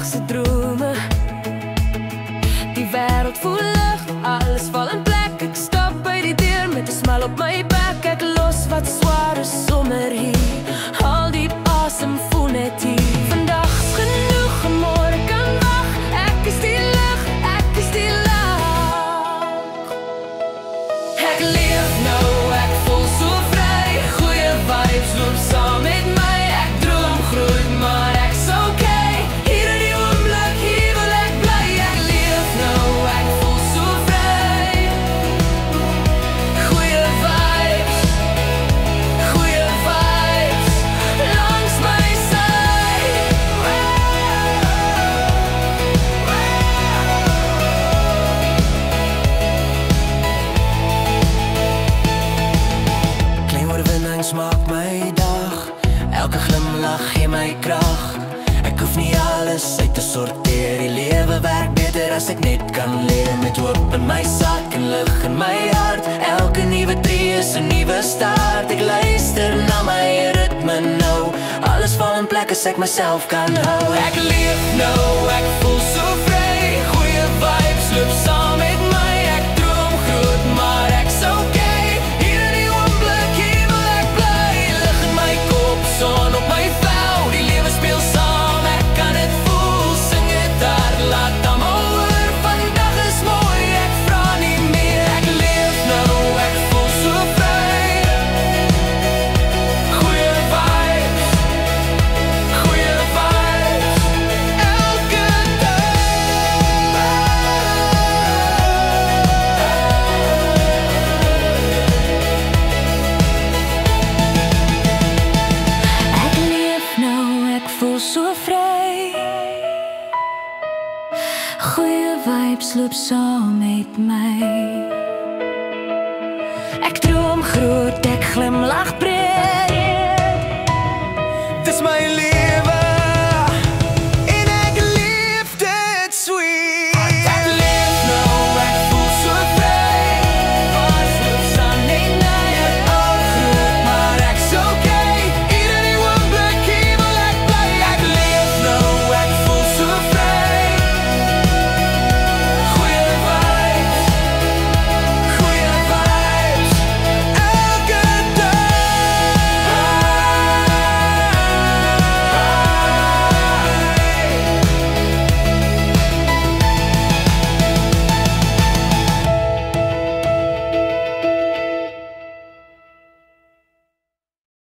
se drome. Die wêreld voel lig, alles val in plek. Ek stap by die deur met 'n smile op my bek. Ek los wat swaar is sommer hier. Al die asem voel net hier. Vandag's genoeg, môre kan wag. Ek is die lig, ek is die lag. Ek leef nou, ek voel so vry. Goeie vibes loop saam met my. Ek droom groot, maar ek's okay. Hier in die oomblik, hier wil ek bly. Ek leef nou, ek voel so vry. Goeie vibes langs my sy. Klein oorwinnings maak my dag. Elke glimlach gee my krag. Ek hoef nie alles uit te sorteer. Die lewe werk beter as ek net kan leer. Met hoop in my sak en lig in my hart. Elke nuwe tree is 'n nuwe start. Ek luister na my ritme nou. Alles val in plek as ek myself kan hou. Ek leef nou, ek voel so vry. Goeie vibes loop saam met my. Ek droom groot, maar ek's okay. Hier in die oomblik, hier wil ek bly. Lig in my kop, son op my vel. Die lewe speel saam, ek kan dit voel. Sing dit hard, laat almal hoor. Vandag is mooi, ek vra nie meer. Ek leef nou, ek voel so vry. Goeie vibes elke dag. Ek leef nou, ek voel so vry. Goeie vibes loop saam met my. Ek droom groot, ek glimlach breed.